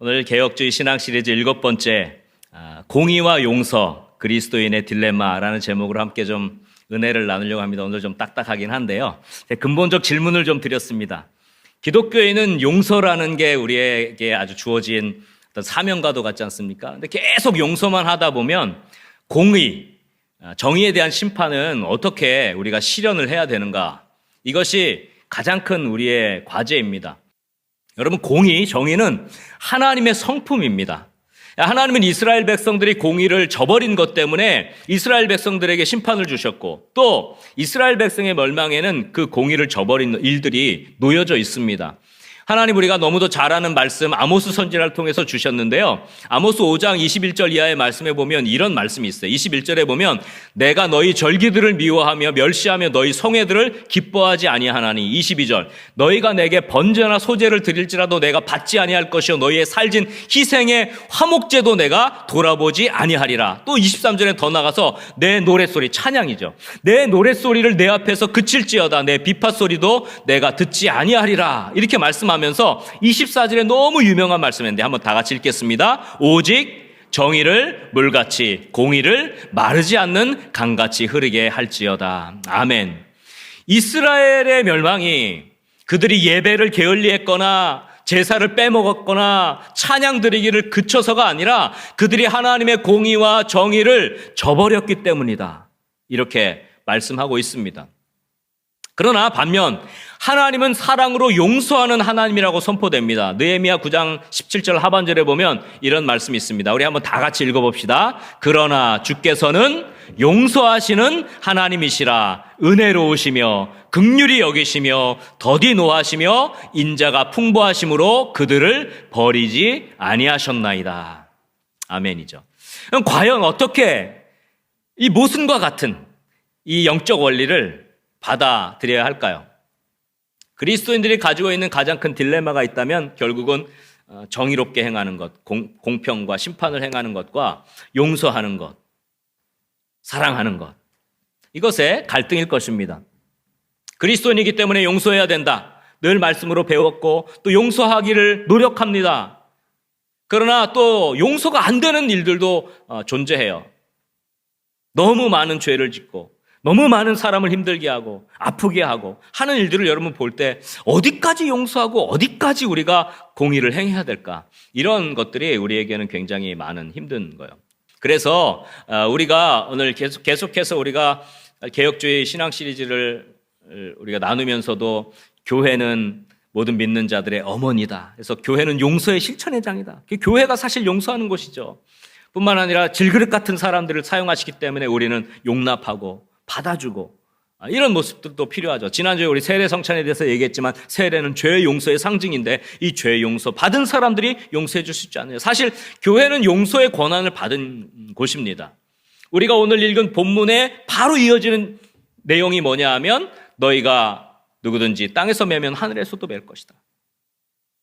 오늘 개혁주의 신앙 시리즈 7번째 공의와 용서 그리스도인의 딜레마라는 제목으로 함께 좀 은혜를 나누려고 합니다. 오늘 좀 딱딱하긴 한데요. 근본적 질문을 좀 드렸습니다. 기독교에는 용서라는 게 우리에게 아주 주어진 어떤 사명과도 같지 않습니까? 근데 계속 용서만 하다 보면 공의, 정의에 대한 심판은 어떻게 우리가 실현을 해야 되는가? 이것이 가장 큰 우리의 과제입니다. 여러분, 공의, 정의는 하나님의 성품입니다. 하나님은 이스라엘 백성들이 공의를 저버린 것 때문에 이스라엘 백성들에게 심판을 주셨고, 또 이스라엘 백성의 멸망에는 그 공의를 저버린 일들이 놓여져 있습니다. 하나님 우리가 너무도 잘 아는 말씀 아모스 선지자를 통해서 주셨는데요. 아모스 5장 21절 이하의 말씀에 보면 이런 말씀이 있어요. 21절에 보면 내가 너희 절기들을 미워하며 멸시하며 너희 성회들을 기뻐하지 아니하나니. 22절 너희가 내게 번제나 소제를 드릴지라도 내가 받지 아니할 것이요 너희의 살진 희생의 화목제도 내가 돌아보지 아니하리라. 또 23절에 더 나가서 내 노랫소리, 찬양이죠. 내 노랫소리를 내 앞에서 그칠지어다 내 비파소리도 내가 듣지 아니하리라. 이렇게 말씀하면서 24절에 너무 유명한 말씀인데 한번 다 같이 읽겠습니다. 오직 정의를 물같이 공의를 마르지 않는 강같이 흐르게 할지어다. 아멘. 이스라엘의 멸망이 그들이 예배를 게을리했거나 제사를 빼먹었거나 찬양 드리기를 그쳐서가 아니라 그들이 하나님의 공의와 정의를 저버렸기 때문이다. 이렇게 말씀하고 있습니다. 그러나 반면 하나님은 사랑으로 용서하는 하나님이라고 선포됩니다. 느헤미야 9장 17절 하반절에 보면 이런 말씀이 있습니다. 우리 한번 다 같이 읽어봅시다. 그러나 주께서는 용서하시는 하나님이시라. 은혜로우시며 긍휼히 여기시며 더디 노하시며 인자가 풍부하심으로 그들을 버리지 아니하셨나이다. 아멘이죠. 그럼 과연 어떻게 이 모순과 같은 이 영적 원리를 받아들여야 할까요? 그리스도인들이 가지고 있는 가장 큰 딜레마가 있다면 결국은 정의롭게 행하는 것, 공평과 심판을 행하는 것과 용서하는 것, 사랑하는 것, 이것에 갈등일 것입니다. 그리스도인이기 때문에 용서해야 된다. 늘 말씀으로 배웠고 또 용서하기를 노력합니다. 그러나 또 용서가 안 되는 일들도 존재해요. 너무 많은 죄를 짓고 너무 많은 사람을 힘들게 하고 아프게 하고 하는 일들을 여러분 볼 때 어디까지 용서하고 어디까지 우리가 공의를 행해야 될까? 이런 것들이 우리에게는 굉장히 많은 힘든 거예요. 그래서 우리가 오늘 계속해서 우리가 개혁주의 신앙 시리즈를 우리가 나누면서도 교회는 모든 믿는 자들의 어머니다. 그래서 교회는 용서의 실천의 장이다. 교회가 사실 용서하는 곳이죠. 뿐만 아니라 질그릇 같은 사람들을 사용하시기 때문에 우리는 용납하고 받아주고 이런 모습들도 필요하죠. 지난주에 우리 세례 성찬에 대해서 얘기했지만 세례는 죄 용서의 상징인데 이 죄 용서 받은 사람들이 용서해 줄 수 있지 않아요. 사실 교회는 용서의 권한을 받은 곳입니다. 우리가 오늘 읽은 본문에 바로 이어지는 내용이 뭐냐 하면 너희가 누구든지 땅에서 매면 하늘에서도 맬 것이다.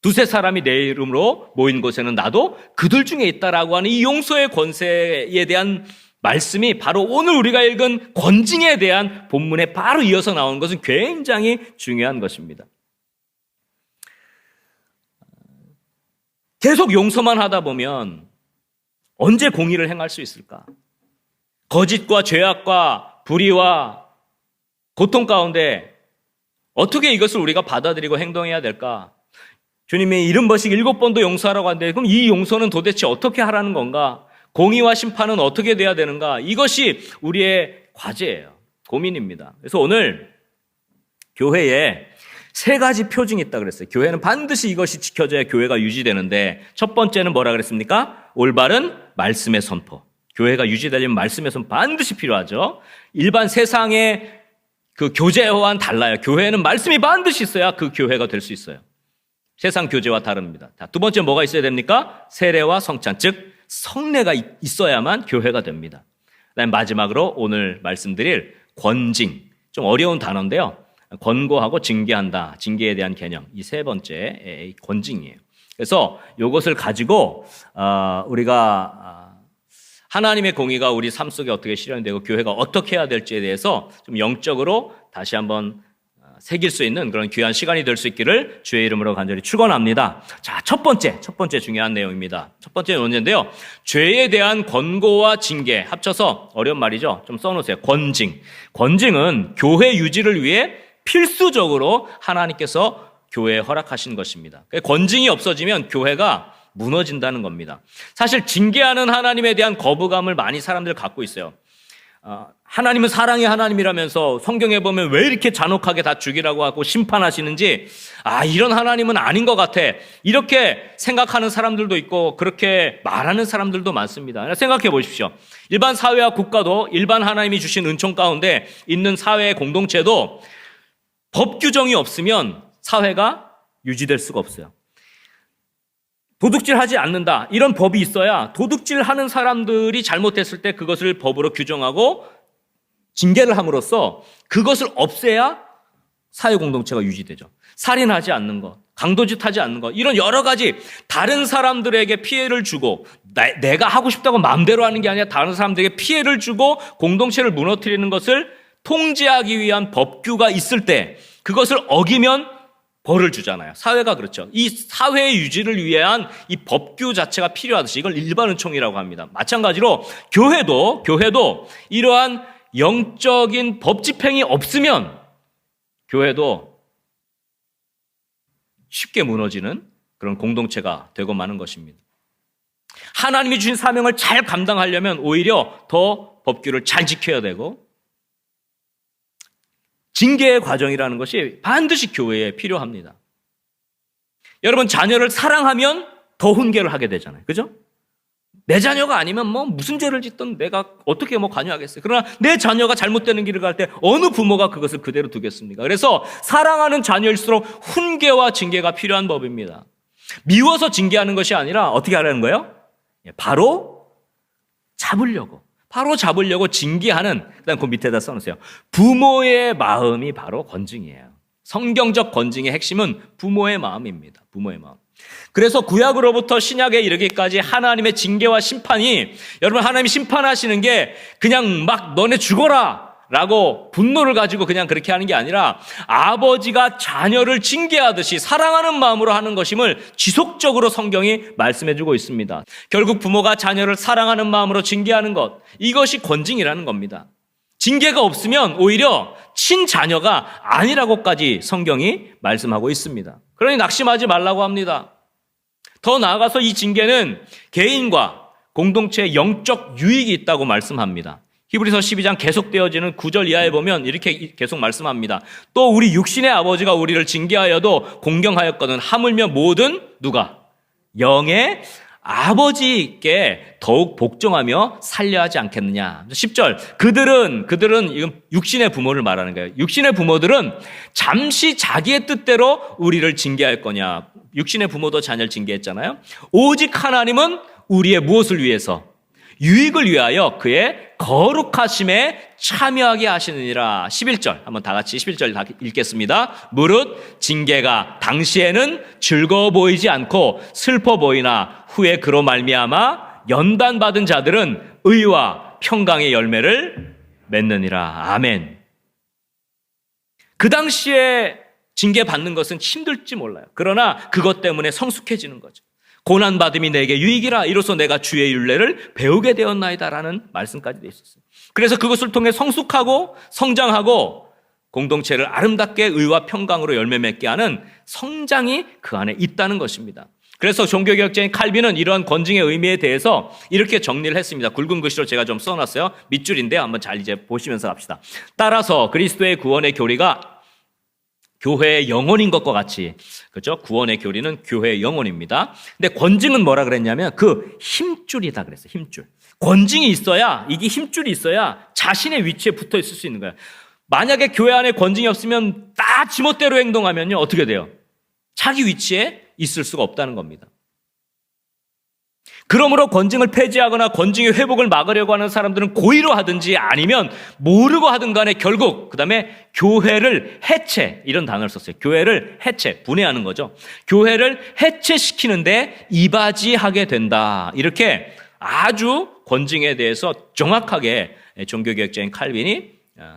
두세 사람이 내 이름으로 모인 곳에는 나도 그들 중에 있다라고 하는 이 용서의 권세에 대한 말씀이 바로 오늘 우리가 읽은 권징에 대한 본문에 바로 이어서 나오는 것은 굉장히 중요한 것입니다. 계속 용서만 하다 보면 언제 공의를 행할 수 있을까? 거짓과 죄악과 불의와 고통 가운데 어떻게 이것을 우리가 받아들이고 행동해야 될까? 주님이 70번씩 7번도 용서하라고 하는데 그럼 이 용서는 도대체 어떻게 하라는 건가? 공의와 심판은 어떻게 돼야 되는가? 이것이 우리의 과제예요. 고민입니다. 그래서 오늘 교회에 3가지 표징이 있다고 그랬어요. 교회는 반드시 이것이 지켜져야 교회가 유지되는데 첫 번째는 뭐라 그랬습니까? 올바른 말씀의 선포. 교회가 유지되려면 말씀의 선포 반드시 필요하죠. 일반 세상의 그 교제와는 달라요. 교회는 말씀이 반드시 있어야 그 교회가 될 수 있어요. 세상 교제와 다릅니다. 자, 두 번째 뭐가 있어야 됩니까? 세례와 성찬, 즉 성례가 있어야만 교회가 됩니다. 그다음에 마지막으로 오늘 말씀드릴 권징, 좀 어려운 단어인데요. 권고하고 징계한다, 징계에 대한 개념, 이 3번째 권징이에요. 그래서 이것을 가지고 우리가 하나님의 공의가 우리 삶 속에 어떻게 실현되고 교회가 어떻게 해야 될지에 대해서 좀 영적으로 다시 한번 새길 수 있는 그런 귀한 시간이 될 수 있기를 주의 이름으로 간절히 축원합니다. 자, 첫 번째 중요한 내용입니다. 첫 번째 문제인데요. 죄에 대한 권고와 징계 합쳐서 어려운 말이죠. 좀 써놓으세요. 권징은 교회 유지를 위해 필수적으로 하나님께서 교회에 허락하신 것입니다. 권징이 없어지면 교회가 무너진다는 겁니다. 사실 징계하는 하나님에 대한 거부감을 많이 사람들 갖고 있어요. 하나님은 사랑의 하나님이라면서 성경에 보면 왜 이렇게 잔혹하게 다 죽이라고 하고 심판하시는지, 이런 하나님은 아닌 것 같아, 이렇게 생각하는 사람들도 있고 그렇게 말하는 사람들도 많습니다. 생각해 보십시오. 일반 사회와 국가도 일반 하나님이 주신 은총 가운데 있는 사회의 공동체도 법 규정이 없으면 사회가 유지될 수가 없어요. 도둑질하지 않는다, 이런 법이 있어야 도둑질하는 사람들이 잘못했을 때 그것을 법으로 규정하고 징계를 함으로써 그것을 없애야 사회 공동체가 유지되죠. 살인하지 않는 것, 강도짓하지 않는 것, 이런 여러 가지 다른 사람들에게 피해를 주고 내가 하고 싶다고 마음대로 하는 게 아니라 다른 사람들에게 피해를 주고 공동체를 무너뜨리는 것을 통제하기 위한 법규가 있을 때 그것을 어기면 벌을 주잖아요. 사회가 그렇죠. 이 사회의 유지를 위한 이 법규 자체가 필요하듯이 이걸 일반 은총이라고 합니다. 마찬가지로 교회도 이러한 영적인 법 집행이 없으면 교회도 쉽게 무너지는 그런 공동체가 되고 마는 것입니다. 하나님이 주신 사명을 잘 감당하려면 오히려 더 법규를 잘 지켜야 되고, 징계의 과정이라는 것이 반드시 교회에 필요합니다. 여러분, 자녀를 사랑하면 더 훈계를 하게 되잖아요. 그죠? 내 자녀가 아니면 무슨 죄를 짓든 내가 어떻게 관여하겠어요. 그러나 내 자녀가 잘못되는 길을 갈 때 어느 부모가 그것을 그대로 두겠습니까? 그래서 사랑하는 자녀일수록 훈계와 징계가 필요한 법입니다. 미워서 징계하는 것이 아니라 어떻게 하라는 거예요? 바로 잡으려고 징계하는, 그다음 그 밑에다 써놓으세요. 부모의 마음이 바로 권징이에요. 성경적 권징의 핵심은 부모의 마음입니다. 부모의 마음. 그래서 구약으로부터 신약에 이르기까지 하나님의 징계와 심판이, 여러분, 하나님이 심판하시는 게 그냥 막 너네 죽어라 라고 분노를 가지고 그냥 그렇게 하는 게 아니라 아버지가 자녀를 징계하듯이 사랑하는 마음으로 하는 것임을 지속적으로 성경이 말씀해주고 있습니다. 결국 부모가 자녀를 사랑하는 마음으로 징계하는 것, 이것이 권징이라는 겁니다. 징계가 없으면 오히려 친자녀가 아니라고까지 성경이 말씀하고 있습니다. 그러니 낙심하지 말라고 합니다. 더 나아가서 이 징계는 개인과 공동체의 영적 유익이 있다고 말씀합니다. 히브리서 12장 계속되어지는 9절 이하에 보면 이렇게 계속 말씀합니다. 또 우리 육신의 아버지가 우리를 징계하여도 공경하였거든 하물며 모든 누가? 영의 아버지께 더욱 복종하며 살려하지 않겠느냐. 10절, 그들은 이건 육신의 부모를 말하는 거예요. 육신의 부모들은 잠시 자기의 뜻대로 우리를 징계할 거냐. 육신의 부모도 자녀를 징계했잖아요. 오직 하나님은 우리의 무엇을 위해서? 유익을 위하여 그의 거룩하심에 참여하게 하시느니라. 11절 한번 다 같이 11절 다 읽겠습니다. 무릇 징계가 당시에는 즐거워 보이지 않고 슬퍼 보이나 후에 그로 말미암아 연단받은 자들은 의와 평강의 열매를 맺느니라. 아멘. 그 당시에 징계받는 것은 힘들지 몰라요. 그러나 그것 때문에 성숙해지는 거죠. 고난받음이 내게 유익이라 이로써 내가 주의 율례를 배우게 되었나이다라는 말씀까지 되어 있었어요. 그래서 그것을 통해 성숙하고 성장하고 공동체를 아름답게 의와 평강으로 열매 맺게 하는 성장이 그 안에 있다는 것입니다. 그래서 종교개혁자인 칼빈은 이러한 권징의 의미에 대해서 이렇게 정리를 했습니다. 굵은 글씨로 제가 좀 써놨어요. 밑줄인데 한번 잘 이제 보시면서 갑시다. 따라서 그리스도의 구원의 교리가 교회의 영혼인 것과 같이, 그렇죠? 구원의 교리는 교회의 영혼입니다. 근데 권징은 뭐라 그랬냐면 그 힘줄이다 그랬어요. 힘줄. 권징이 있어야, 이게 힘줄이 있어야 자신의 위치에 붙어 있을 수 있는 거예요. 만약에 교회 안에 권징이 없으면 다 지멋대로 행동하면요, 어떻게 돼요? 자기 위치에 있을 수가 없다는 겁니다. 그러므로 권징을 폐지하거나 권징의 회복을 막으려고 하는 사람들은 고의로 하든지 아니면 모르고 하든 간에 결국 그 다음에 교회를 해체, 이런 단어를 썼어요. 교회를 해체, 분해하는 거죠. 교회를 해체시키는데 이바지하게 된다. 이렇게 아주 권징에 대해서 정확하게 종교개혁자인 칼빈이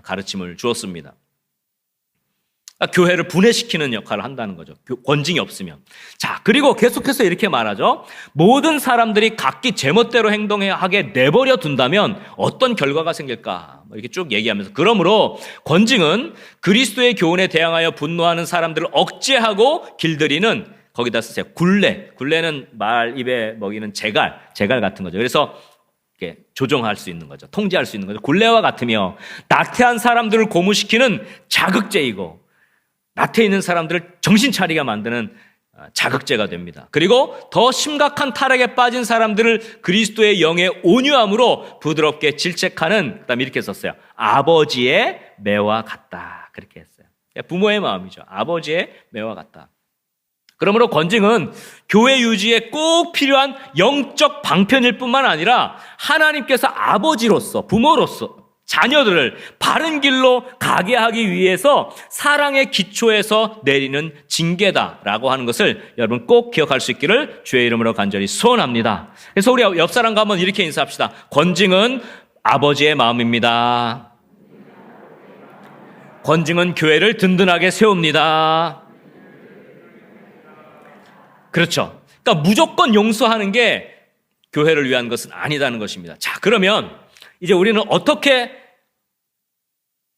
가르침을 주었습니다. 교회를 분해시키는 역할을 한다는 거죠. 권징이 없으면. 자, 그리고 계속해서 이렇게 말하죠. 모든 사람들이 각기 제멋대로 행동하게 내버려 둔다면 어떤 결과가 생길까? 이렇게 쭉 얘기하면서, 그러므로 권징은 그리스도의 교훈에 대항하여 분노하는 사람들을 억제하고 길들이는, 거기다 쓰세요, 굴레. 굴레는 말 입에 먹이는 제갈 같은 거죠. 그래서 이렇게 조종할 수 있는 거죠. 통제할 수 있는 거죠. 굴레와 같으며 나태한 사람들을 고무시키는 자극제이고, 나태해 있는 사람들을 정신 차리게 만드는 자극제가 됩니다. 그리고 더 심각한 타락에 빠진 사람들을 그리스도의 영의 온유함으로 부드럽게 질책하는, 그다음에 이렇게 썼어요. 아버지의 매와 같다. 그렇게 했어요. 부모의 마음이죠. 아버지의 매와 같다. 그러므로 권징은 교회 유지에 꼭 필요한 영적 방편일 뿐만 아니라 하나님께서 아버지로서, 부모로서 자녀들을 바른 길로 가게 하기 위해서 사랑의 기초에서 내리는 징계다라고 하는 것을 여러분 꼭 기억할 수 있기를 주의 이름으로 간절히 소원합니다. 그래서 우리 옆 사람과 한번 이렇게 인사합시다. 권징은 아버지의 마음입니다. 권징은 교회를 든든하게 세웁니다. 그렇죠. 그러니까 무조건 용서하는 게 교회를 위한 것은 아니다는 것입니다. 자, 그러면 이제 우리는 어떻게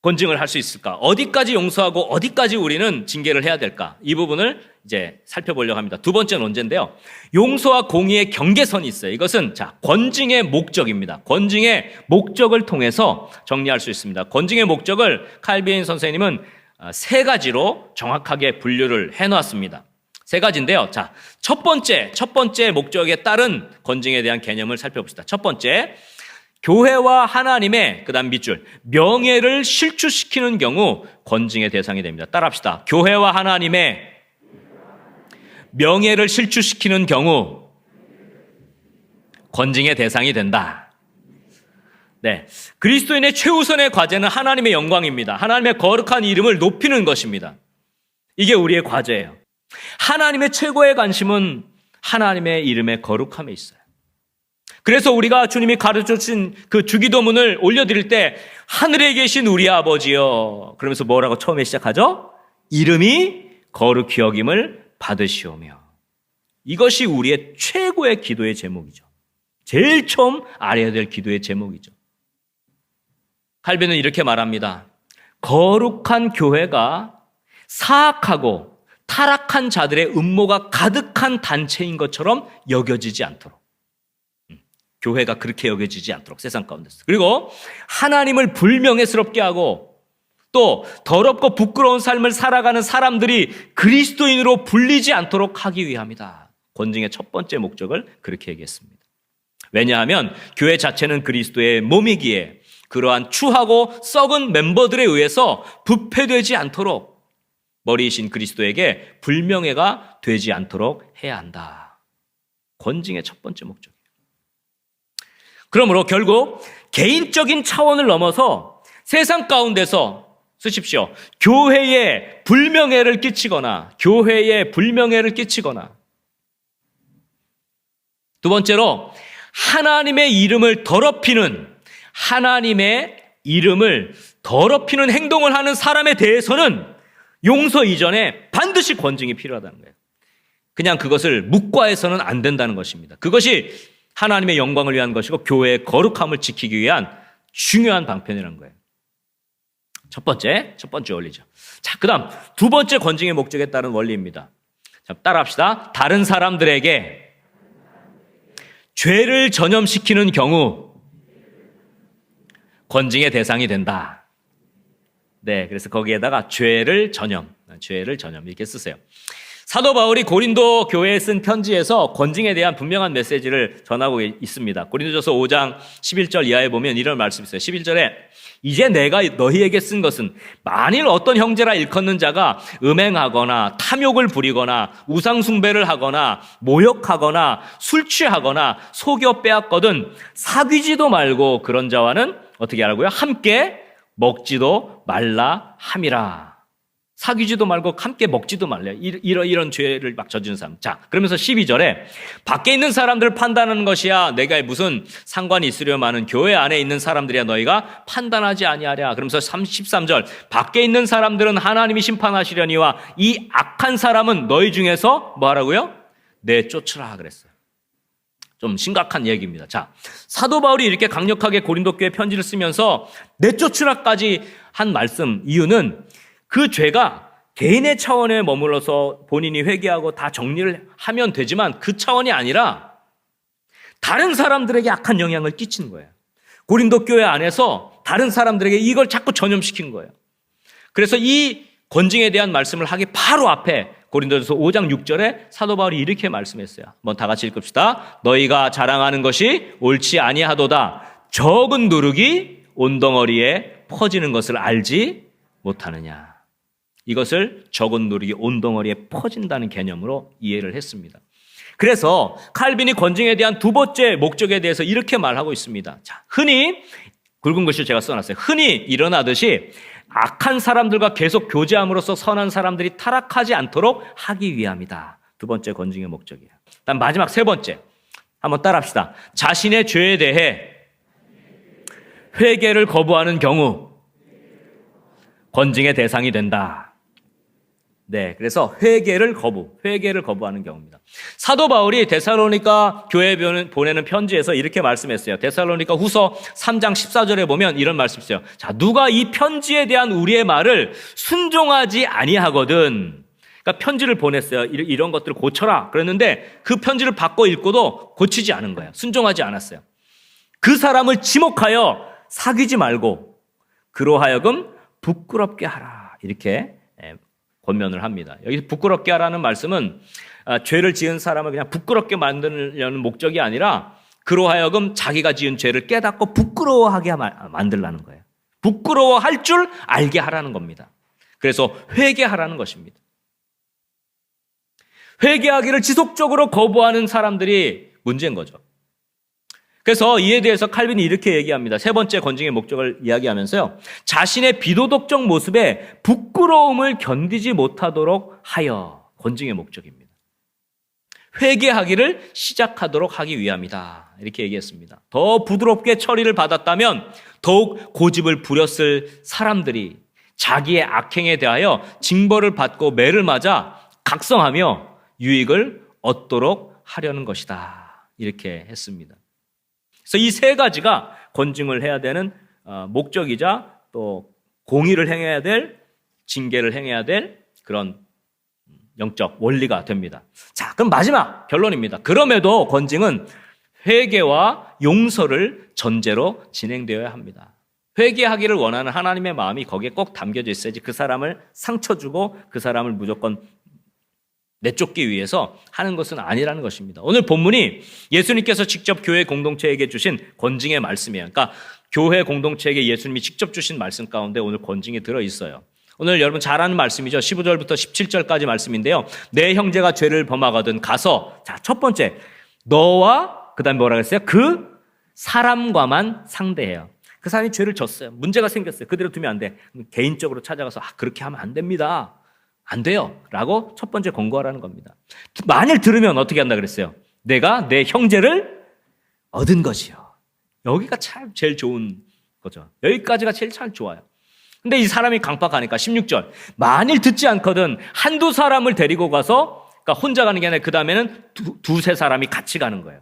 권징을 할 수 있을까? 어디까지 용서하고 어디까지 우리는 징계를 해야 될까? 이 부분을 이제 살펴보려고 합니다. 두 번째 논제인데요. 용서와 공의의 경계선이 있어요. 이것은 권징의 목적입니다. 권징의 목적을 통해서 정리할 수 있습니다. 권징의 목적을 칼빈 선생님은 세 가지로 정확하게 분류를 해놨습니다. 세 가지인데요. 자, 첫 번째 목적에 따른 권징에 대한 개념을 살펴봅시다. 첫 번째, 교회와 하나님의, 그다음 밑줄, 명예를 실추시키는 경우 권징의 대상이 됩니다. 따라합시다. 교회와 하나님의 명예를 실추시키는 경우 권징의 대상이 된다. 네, 그리스도인의 최우선의 과제는 하나님의 영광입니다. 하나님의 거룩한 이름을 높이는 것입니다. 이게 우리의 과제예요. 하나님의 최고의 관심은 하나님의 이름의 거룩함에 있어요. 그래서 우리가 주님이 가르쳐주신 그 주기도문을 올려드릴 때 하늘에 계신 우리 아버지여, 그러면서 뭐라고 처음에 시작하죠? 이름이 거룩히 여김을 받으시오며. 이것이 우리의 최고의 기도의 제목이죠. 제일 처음 알아야 될 기도의 제목이죠. 칼빈은 이렇게 말합니다. 거룩한 교회가 사악하고 타락한 자들의 음모가 가득한 단체인 것처럼 여겨지지 않도록, 교회가 그렇게 여겨지지 않도록 세상 가운데서, 그리고 하나님을 불명예스럽게 하고 또 더럽고 부끄러운 삶을 살아가는 사람들이 그리스도인으로 불리지 않도록 하기 위함이다. 권징의 첫 번째 목적을 그렇게 얘기했습니다. 왜냐하면 교회 자체는 그리스도의 몸이기에 그러한 추하고 썩은 멤버들에 의해서 부패되지 않도록, 머리이신 그리스도에게 불명예가 되지 않도록 해야 한다. 권징의 첫 번째 목적이에요. 그러므로 결국 개인적인 차원을 넘어서 세상 가운데서, 쓰십시오, 교회에 불명예를 끼치거나 두 번째로 하나님의 이름을 더럽히는 행동을 하는 사람에 대해서는 용서 이전에 반드시 권징이 필요하다는 거예요. 그냥 그것을 묵과해서는 안 된다는 것입니다. 그것이 하나님의 영광을 위한 것이고 교회의 거룩함을 지키기 위한 중요한 방편이라는 거예요. 첫 번째 원리죠. 자, 그다음 두 번째 권징의 목적에 따른 원리입니다. 자, 따라합시다. 다른 사람들에게 죄를 전염시키는 경우 권징의 대상이 된다. 네, 그래서 거기에다가 죄를 전염 이렇게 쓰세요. 사도 바울이 고린도 교회에 쓴 편지에서 권징에 대한 분명한 메시지를 전하고 있습니다. 고린도전서 5장 11절 이하에 보면 이런 말씀이 있어요. 11절에 이제 내가 너희에게 쓴 것은 만일 어떤 형제라 일컫는 자가 음행하거나 탐욕을 부리거나 우상숭배를 하거나 모욕하거나 술 취하거나 속여 빼앗거든 사귀지도 말고 그런 자와는 어떻게 하라고요? 함께 먹지도 말라 함이라. 사귀지도 말고 함께 먹지도 말래. 이런 죄를 막 저지른 사람. 자, 그러면서 12절에 밖에 있는 사람들을 판단하는 것이야 내가 무슨 상관이 있으려마는 교회 안에 있는 사람들이야 너희가 판단하지 아니하랴. 그러면서 13절 밖에 있는 사람들은 하나님이 심판하시려니와 이 악한 사람은 너희 중에서 뭐 하라고요? 내쫓으라 그랬어요. 좀 심각한 얘기입니다. 자, 사도 바울이 이렇게 강력하게 고린도 교회 편지를 쓰면서 내쫓으라까지 한 말씀 이유는 그 죄가 개인의 차원에 머물러서 본인이 회개하고 다 정리를 하면 되지만 그 차원이 아니라 다른 사람들에게 악한 영향을 끼치는 거예요. 고린도 교회 안에서 다른 사람들에게 이걸 자꾸 전염시킨 거예요. 그래서 이 권징에 대한 말씀을 하기 바로 앞에 고린도전서 5장 6절에 사도 바울이 이렇게 말씀했어요. 한번 다 같이 읽읍시다. 너희가 자랑하는 것이 옳지 아니하도다. 적은 누룩이 온덩어리에 퍼지는 것을 알지 못하느냐. 이것을 적은 누룩이 온덩어리에 퍼진다는 개념으로 이해를 했습니다. 그래서 칼빈이 권징에 대한 두 번째 목적에 대해서 이렇게 말하고 있습니다. 자, 흔히 굵은 글씨로 제가 써놨어요. 흔히 일어나듯이 악한 사람들과 계속 교제함으로써 선한 사람들이 타락하지 않도록 하기 위함이다. 두 번째 권징의 목적이에요. 일단 마지막 세 번째 한번 따라합시다. 자신의 죄에 대해 회개를 거부하는 경우 권징의 대상이 된다. 네, 그래서 회개를 거부하는 경우입니다. 사도 바울이 데살로니가 교회에 보내는 편지에서 이렇게 말씀했어요. 데살로니가 후서 3장 14절에 보면 이런 말씀이 있어요. 자, 누가 이 편지에 대한 우리의 말을 순종하지 아니하거든. 그러니까 편지를 보냈어요. 이런 것들을 고쳐라. 그랬는데 그 편지를 받고 읽고도 고치지 않은 거예요. 순종하지 않았어요. 그 사람을 지목하여 사귀지 말고 그로 하여금 부끄럽게 하라. 이렇게 권면을 합니다. 여기서 부끄럽게 하라는 말씀은 죄를 지은 사람을 그냥 부끄럽게 만들려는 목적이 아니라 그로 하여금 자기가 지은 죄를 깨닫고 부끄러워하게 만들라는 거예요. 부끄러워할 줄 알게 하라는 겁니다. 그래서 회개하라는 것입니다. 회개하기를 지속적으로 거부하는 사람들이 문제인 거죠. 그래서 이에 대해서 칼빈이 이렇게 얘기합니다. 세 번째 권징의 목적을 이야기하면서요. 자신의 비도덕적 모습에 부끄러움을 견디지 못하도록 하여 권징의 목적입니다. 회개하기를 시작하도록 하기 위함이다. 이렇게 얘기했습니다. 더 부드럽게 처리를 받았다면 더욱 고집을 부렸을 사람들이 자기의 악행에 대하여 징벌을 받고 매를 맞아 각성하며 유익을 얻도록 하려는 것이다. 이렇게 했습니다. 그래서 이 세 가지가 권징을 해야 되는 목적이자 또 공의를 행해야 될, 징계를 행해야 될 그런 영적 원리가 됩니다. 자, 그럼 마지막 결론입니다. 그럼에도 권징은 회개와 용서를 전제로 진행되어야 합니다. 회개하기를 원하는 하나님의 마음이 거기에 꼭 담겨져 있어야지 그 사람을 상처 주고 그 사람을 무조건 내쫓기 위해서 하는 것은 아니라는 것입니다. 오늘 본문이 예수님께서 직접 교회 공동체에게 주신 권징의 말씀이에요. 그러니까 교회 공동체에게 예수님이 직접 주신 말씀 가운데 오늘 권징이 들어있어요. 오늘 여러분 잘 아는 말씀이죠. 15절부터 17절까지 말씀인데요. 내 형제가 죄를 범하거든 가서, 자, 첫 번째, 너와 그 다음에 뭐라 그랬어요? 그 사람과만 상대해요. 그 사람이 죄를 졌어요. 문제가 생겼어요. 그대로 두면 안 돼. 개인적으로 찾아가서 그렇게 하면 안 됩니다. 안 돼요. 라고 첫 번째 권고하라는 겁니다. 만일 들으면 어떻게 한다 그랬어요? 내가 내 형제를 얻은 것이요. 여기가 참 제일 좋은 거죠. 여기까지가 제일 참 좋아요. 근데 이 사람이 강박하니까 16절. 만일 듣지 않거든 한두 사람을 데리고 가서, 그러니까 혼자 가는 게 아니라 그 다음에는 두세 사람이 같이 가는 거예요.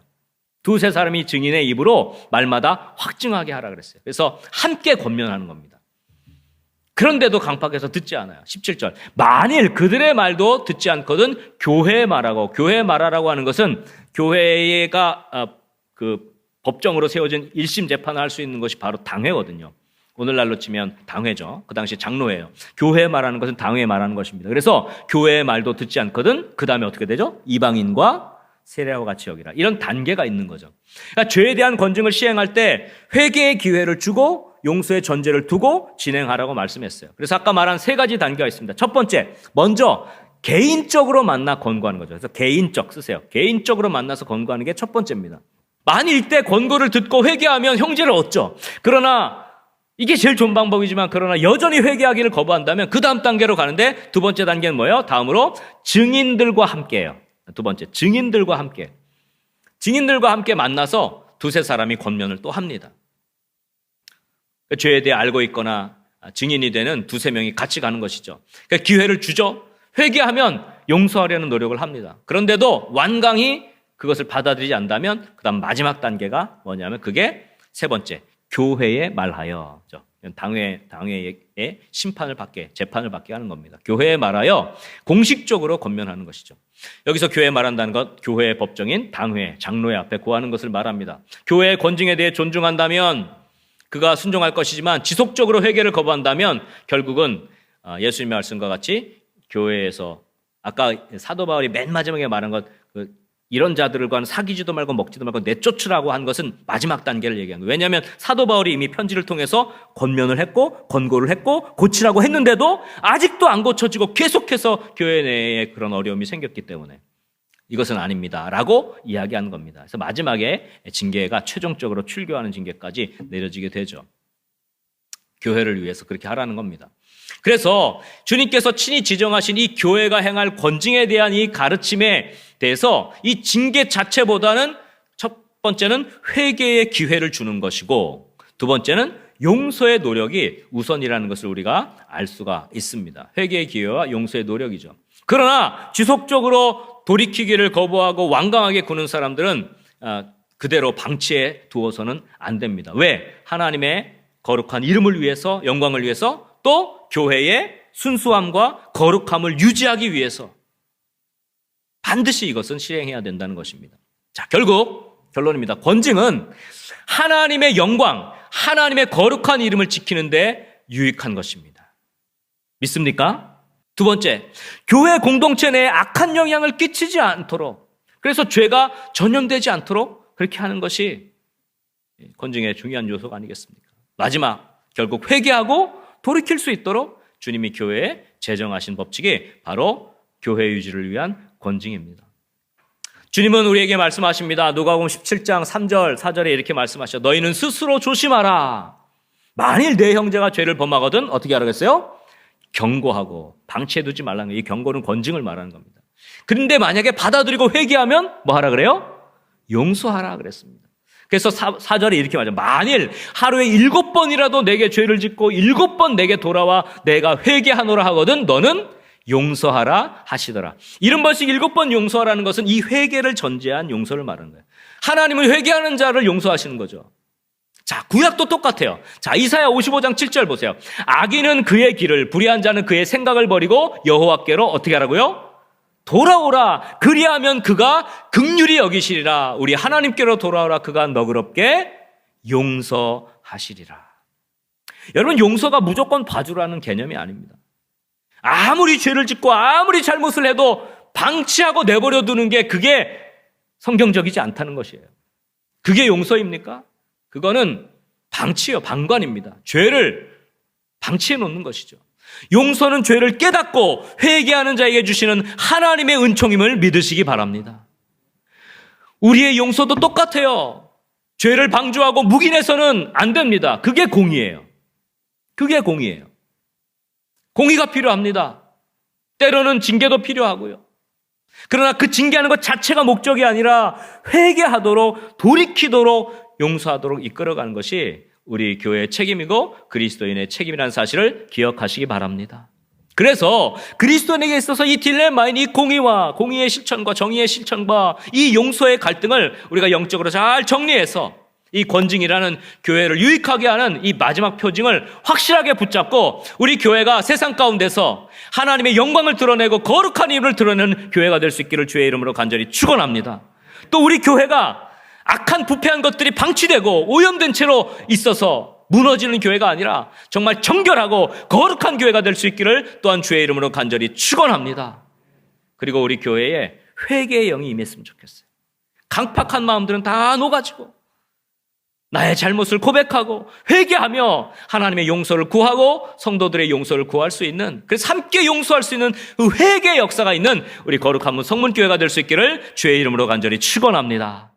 두세 사람이 증인의 입으로 말마다 확증하게 하라 그랬어요. 그래서 함께 권면하는 겁니다. 그런데도 강팍해서 듣지 않아요. 17절. 만일 그들의 말도 듣지 않거든 교회에 말하고, 교회에 말하라고 하는 것은 교회가 그 법정으로 세워진 1심 재판을 할 수 있는 것이 바로 당회거든요. 오늘날로 치면 당회죠. 그 당시 장로회예요. 교회에 말하는 것은 당회에 말하는 것입니다. 그래서 교회의 말도 듣지 않거든 그 다음에 어떻게 되죠? 이방인과 세례와 같이 여기라. 이런 단계가 있는 거죠. 그러니까 죄에 대한 권징을 시행할 때 회개의 기회를 주고 용서의 전제를 두고 진행하라고 말씀했어요. 그래서 아까 말한 세 가지 단계가 있습니다. 첫 번째, 먼저 개인적으로 만나 권고하는 거죠. 그래서 개인적 쓰세요. 개인적으로 만나서 권고하는 게 첫 번째입니다. 만일 이때 권고를 듣고 회개하면 형제를 얻죠. 그러나 이게 제일 좋은 방법이지만 그러나 여전히 회개하기를 거부한다면 그 다음 단계로 가는데 두 번째 단계는 뭐예요? 다음으로 증인들과 함께예요. 두 번째, 증인들과 함께. 증인들과 함께 만나서 두세 사람이 권면을 또 합니다. 죄에 대해 알고 있거나 증인이 되는 두세 명이 같이 가는 것이죠. 그러니까 기회를 주죠. 회개하면 용서하려는 노력을 합니다. 그런데도 완강히 그것을 받아들이지 않는다면 그 다음 마지막 단계가 뭐냐면 그게 세 번째, 교회에 말하여. 당회의 심판을 받게, 재판을 받게 하는 겁니다. 교회에 말하여 공식적으로 권면하는 것이죠. 여기서 교회에 말한다는 것, 교회의 법정인 당회, 장로회 앞에 고하는 것을 말합니다. 교회의 권징에 대해 존중한다면 그가 순종할 것이지만 지속적으로 회개를 거부한다면 결국은 예수님의 말씀과 같이 교회에서 아까 사도 바울이 맨 마지막에 말한 것, 이런 자들과는 사귀지도 말고 먹지도 말고 내쫓으라고 한 것은 마지막 단계를 얘기한 거예요. 왜냐하면 사도 바울이 이미 편지를 통해서 권면을 했고 권고를 했고 고치라고 했는데도 아직도 안 고쳐지고 계속해서 교회 내에 그런 어려움이 생겼기 때문에 이것은 아닙니다 라고 이야기하는 겁니다. 그래서 마지막에 징계가 최종적으로 출교하는 징계까지 내려지게 되죠. 교회를 위해서 그렇게 하라는 겁니다. 그래서 주님께서 친히 지정하신 이 교회가 행할 권징에 대한 이 가르침에 대해서 이 징계 자체보다는 첫 번째는 회개의 기회를 주는 것이고 두 번째는 용서의 노력이 우선이라는 것을 우리가 알 수가 있습니다. 회개의 기회와 용서의 노력이죠. 그러나 지속적으로 돌이키기를 거부하고 완강하게 구는 사람들은 그대로 방치해 두어서는 안 됩니다. 왜? 하나님의 거룩한 이름을 위해서, 영광을 위해서, 또 교회의 순수함과 거룩함을 유지하기 위해서 반드시 이것은 실행해야 된다는 것입니다. 자, 결국 결론입니다. 권징은 하나님의 영광, 하나님의 거룩한 이름을 지키는 데 유익한 것입니다. 믿습니까? 두 번째, 교회 공동체 내에 악한 영향을 끼치지 않도록, 그래서 죄가 전염되지 않도록 그렇게 하는 것이 권징의 중요한 요소가 아니겠습니까? 마지막, 결국 회개하고 돌이킬 수 있도록 주님이 교회에 제정하신 법칙이 바로 교회 유지를 위한 권징입니다. 주님은 우리에게 말씀하십니다. 누가복음 17장 3절, 4절에 이렇게 말씀하셔. 너희는 스스로 조심하라. 만일 내 형제가 죄를 범하거든 어떻게 하라겠어요? 경고하고 방치해두지 말라는 거예요. 이 경고는 권징을 말하는 겁니다. 그런데 만약에 받아들이고 회개하면 뭐 하라 그래요? 용서하라 그랬습니다. 그래서 4절에 이렇게 말하죠. 만일 하루에 7번이라도 내게 죄를 짓고 7번 내게 돌아와 내가 회개하노라 하거든 너는 용서하라 하시더라. 70번씩 7번 용서하라는 것은 이 회개를 전제한 용서를 말하는 거예요. 하나님은 회개하는 자를 용서하시는 거죠. 자, 구약도 똑같아요. 자, 이사야 55장 7절 보세요. 악인은 그의 길을, 불의한 자는 그의 생각을 버리고 여호와께로 어떻게 하라고요? 돌아오라. 그리하면 그가 긍휼히 여기시리라. 우리 하나님께로 돌아오라. 그가 너그럽게 용서하시리라. 여러분, 용서가 무조건 봐주라는 개념이 아닙니다. 아무리 죄를 짓고 아무리 잘못을 해도 방치하고 내버려 두는 게 그게 성경적이지 않다는 것이에요. 그게 용서입니까? 그거는 방치요, 방관입니다. 죄를 방치해 놓는 것이죠. 용서는 죄를 깨닫고 회개하는 자에게 주시는 하나님의 은총임을 믿으시기 바랍니다. 우리의 용서도 똑같아요. 죄를 방조하고 묵인해서는 안 됩니다. 그게 공의예요. 그게 공의예요. 공의가 필요합니다. 때로는 징계도 필요하고요. 그러나 그 징계하는 것 자체가 목적이 아니라 회개하도록, 돌이키도록, 용서하도록 이끌어가는 것이 우리 교회의 책임이고 그리스도인의 책임이라는 사실을 기억하시기 바랍니다. 그래서 그리스도인에게 있어서 이 딜레마인 이 공의의 실천과 정의의 실천과 이 용서의 갈등을 우리가 영적으로 잘 정리해서 이 권징이라는 교회를 유익하게 하는 이 마지막 표징을 확실하게 붙잡고 우리 교회가 세상 가운데서 하나님의 영광을 드러내고 거룩한 이름을 드러내는 교회가 될 수 있기를 주의 이름으로 간절히 축원합니다. 또 우리 교회가 악한 부패한 것들이 방치되고 오염된 채로 있어서 무너지는 교회가 아니라 정말 정결하고 거룩한 교회가 될 수 있기를 또한 주의 이름으로 간절히 축원합니다. 그리고 우리 교회에 회개의 영이 임했으면 좋겠어요. 강팍한 마음들은 다 녹아지고 나의 잘못을 고백하고 회개하며 하나님의 용서를 구하고 성도들의 용서를 구할 수 있는, 그래서 함께 용서할 수 있는 그 회개의 역사가 있는 우리 거룩한 성문교회가 될 수 있기를 주의 이름으로 간절히 축원합니다.